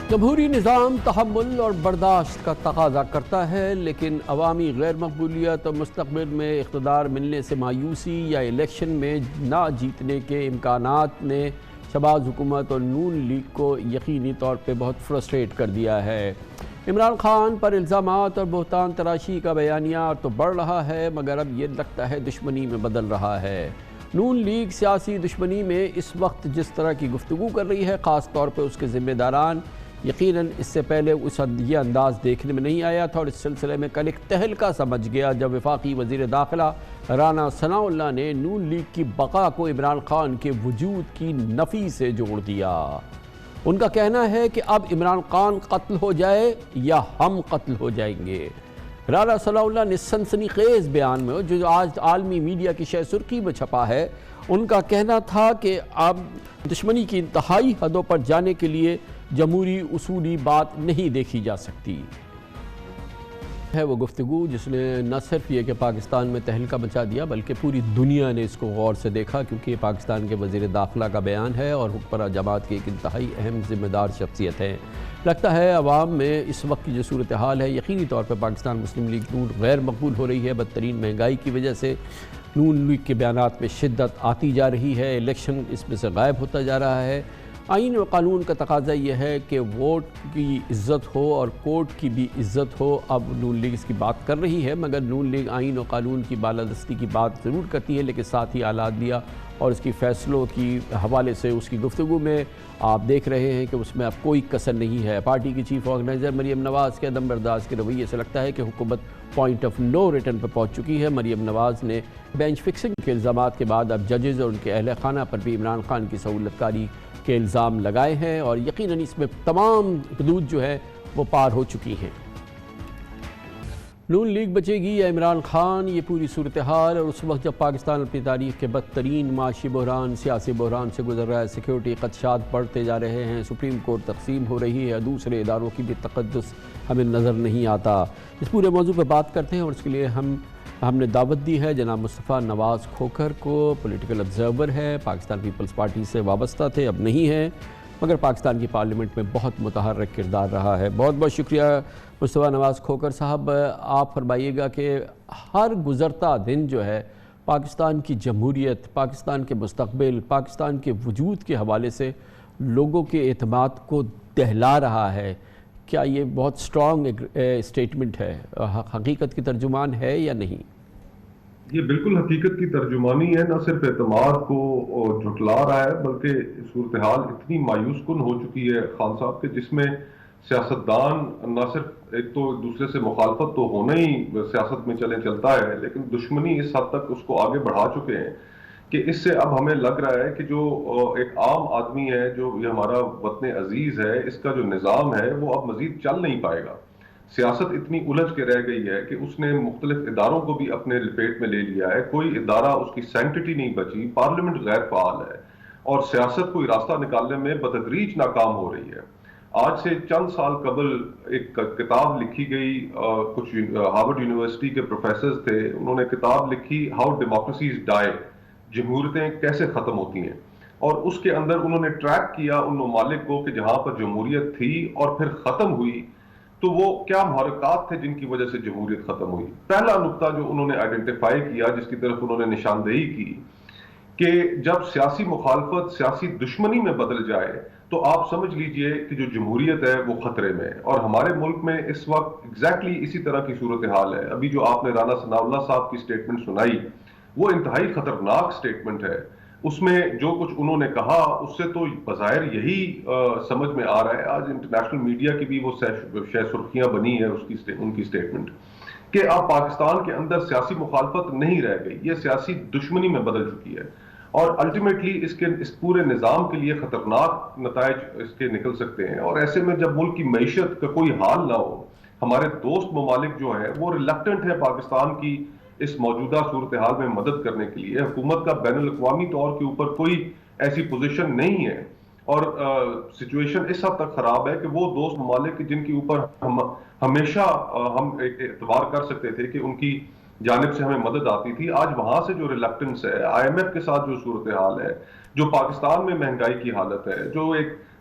جمہوری نظام تحمل اور برداشت کا تقاضا کرتا ہے، لیکن عوامی غیر مقبولیت اور مستقبل میں اقتدار ملنے سے مایوسی یا الیکشن میں نہ جیتنے کے امکانات نے شہباز حکومت اور نون لیگ کو یقینی طور پہ بہت فرسٹریٹ کر دیا ہے۔ عمران خان پر الزامات اور بہتان تراشی کا بیانیہ تو بڑھ رہا ہے، مگر اب یہ لگتا ہے دشمنی میں بدل رہا ہے۔ نون لیگ سیاسی دشمنی میں اس وقت جس طرح کی گفتگو کر رہی ہے، خاص طور پہ اس کے ذمہ داران یقیناً اس سے پہلے یہ انداز دیکھنے میں نہیں آیا تھا، اور اس سلسلے میں کل ایک تہلکہ سمجھ گیا جب وفاقی وزیر داخلہ رانا ثناءاللہ نے نون لیگ کی بقا کو عمران خان کے وجود کی نفی سے جوڑ دیا۔ ان کا کہنا ہے کہ اب عمران خان قتل ہو جائے یا ہم قتل ہو جائیں گے۔ رانا ثناءاللہ نے سنسنی خیز بیان میں، جو آج عالمی میڈیا کی شہ سرخی میں چھپا ہے، ان کا کہنا تھا کہ اب دشمنی کی انتہائی حدوں پر جانے کے لیے جمہوری اصولی بات نہیں دیکھی جا سکتی ہے۔ وہ گفتگو جس نے نہ صرف یہ کہ پاکستان میں تہلکہ مچا دیا، بلکہ پوری دنیا نے اس کو غور سے دیکھا، کیونکہ یہ پاکستان کے وزیر داخلہ کا بیان ہے اور حکمراں جماعت کی ایک انتہائی اہم ذمہ دار شخصیت ہے۔ لگتا ہے عوام میں اس وقت کی جو صورتحال ہے، یقینی طور پہ پاکستان مسلم لیگ نون غیر مقبول ہو رہی ہے۔ بدترین مہنگائی کی وجہ سے نون لیگ کے بیانات میں شدت آتی جا رہی ہے، الیکشن اس میں سے غائب ہوتا جا رہا ہے۔ آئین و قانون کا تقاضا یہ ہے کہ ووٹ کی عزت ہو اور کورٹ کی بھی عزت ہو۔ اب نون لیگ اس کی بات کر رہی ہے، مگر نون لیگ آئین و قانون کی بالادستی کی بات ضرور کرتی ہے، لیکن ساتھ ہی اعلیٰ اور اس کی فیصلوں کی حوالے سے اس کی گفتگو میں آپ دیکھ رہے ہیں کہ اس میں اب کوئی کسر نہیں ہے۔ پارٹی کی چیف آرگنائزر مریم نواز کے عدم برداشت کے رویے سے لگتا ہے کہ حکومت پوائنٹ آف نو ریٹرن پر پہنچ چکی ہے۔ مریم نواز نے بینچ فکسنگ کے الزامات کے بعد اب ججز اور ان کے اہل خانہ پر بھی عمران خان کی سہولت کاری کے الزام لگائے ہیں، اور یقیناً اس میں تمام حدود جو ہے وہ پار ہو چکی ہیں۔ نون لیگ بچے گی یا عمران خان، یہ پوری صورتحال، اور اس وقت جب پاکستان اپنی تاریخ کے بدترین معاشی بحران، سیاسی بحران سے گزر رہا ہے، سیکیورٹی خدشات بڑھتے جا رہے ہیں، سپریم کورٹ تقسیم ہو رہی ہے، دوسرے اداروں کی بھی تقدس ہمیں نظر نہیں آتا۔ اس پورے موضوع پہ بات کرتے ہیں، اور اس کے لیے ہم نے دعوت دی ہے جناب مصطفیٰ نواز کھوکھر کو۔ پولیٹیکل آبزرور ہے، پاکستان پیپلز پارٹی سے وابستہ تھے، اب نہیں ہے، مگر پاکستان کی پارلیمنٹ میں بہت متحرک کردار رہا ہے۔ بہت بہت شکریہ مصطفیٰ نواز کھوکھر صاحب۔ آپ فرمائیے گا کہ ہر گزرتا دن جو ہے پاکستان کی جمہوریت، پاکستان کے مستقبل، پاکستان کے وجود کے حوالے سے لوگوں کے اعتماد کو دہلا رہا ہے، کیا یہ بہت سٹرونگ اسٹیٹمنٹ ہے، حقیقت کی ترجمان ہے یا نہیں؟ یہ بالکل حقیقت کی ترجمانی ہے، نہ صرف اعتماد کو جھٹلا رہا ہے، بلکہ صورتحال اتنی مایوس کن ہو چکی ہے خان صاحب کہ جس میں سیاستدان نہ صرف ایک تو دوسرے سے مخالفت تو ہونا ہی سیاست میں چلتا ہے، لیکن دشمنی اس حد تک اس کو آگے بڑھا چکے ہیں کہ اس سے اب ہمیں لگ رہا ہے کہ جو ایک عام آدمی ہے، جو یہ ہمارا وطن عزیز ہے، اس کا جو نظام ہے وہ اب مزید چل نہیں پائے گا۔ سیاست اتنی الجھ کے رہ گئی ہے کہ اس نے مختلف اداروں کو بھی اپنے لپیٹ میں لے لیا ہے، کوئی ادارہ اس کی سینکٹیٹی نہیں بچی، پارلیمنٹ غیر فعال ہے، اور سیاست کوئی راستہ نکالنے میں بتدریج ناکام ہو رہی ہے۔ آج سے چند سال قبل ایک کتاب لکھی گئی، کچھ ہارورڈ یونیورسٹی کے پروفیسرز تھے، انہوں نے کتاب لکھی ہاؤ ڈیموکریسیز ڈائی، جمہوریتیں کیسے ختم ہوتی ہیں، اور اس کے اندر انہوں نے ٹریک کیا ان ممالک کو کہ جہاں پر جمہوریت تھی اور پھر ختم ہوئی، تو وہ کیا محرکات تھے جن کی وجہ سے جمہوریت ختم ہوئی۔ پہلا نقطہ جو انہوں نے آئیڈینٹیفائی کیا، جس کی طرف انہوں نے نشاندہی کی، کہ جب سیاسی مخالفت سیاسی دشمنی میں بدل جائے تو آپ سمجھ لیجئے کہ جو جمہوریت ہے وہ خطرے میں ہے۔ اور ہمارے ملک میں اس وقت ایگزیکٹلی اسی طرح کی صورتحال ہے۔ ابھی جو آپ نے رانا ثناءاللہ صاحب کی سٹیٹمنٹ سنائی، وہ انتہائی خطرناک سٹیٹمنٹ ہے۔ اس میں جو کچھ انہوں نے کہا، اس سے تو بظاہر یہی سمجھ میں آ رہا ہے، آج انٹرنیشنل میڈیا کی بھی وہ شہ سرخیاں بنی ہے ان کی سٹیٹمنٹ، کہ اب پاکستان کے اندر سیاسی مخالفت نہیں رہ گئی، یہ سیاسی دشمنی میں بدل چکی ہے، اور الٹیمیٹلی اس پورے نظام کے لیے خطرناک نتائج اس کے نکل سکتے ہیں۔ اور ایسے میں جب ملک کی معیشت کا کوئی حال نہ ہو، ہمارے دوست ممالک جو ہیں وہ ریلیکٹنٹ ہے پاکستان کی اس موجودہ صورتحال میں مدد کرنے کے لیے، حکومت کا بین الاقوامی طور کے اوپر کوئی ایسی پوزیشن نہیں ہے، اور سچویشن اس حد تک خراب ہے کہ وہ دوست ممالک جن کے اوپر ہمیشہ ہم اعتبار کر سکتے تھے کہ ان کی جانب سے ہمیں مدد آتی تھی، آج وہاں سے جو ریلیکٹنس ہے، آئی ایم ایف کے ساتھ جو صورتحال ہے، جو پاکستان میں مہنگائی کی حالت ہے، جو ایک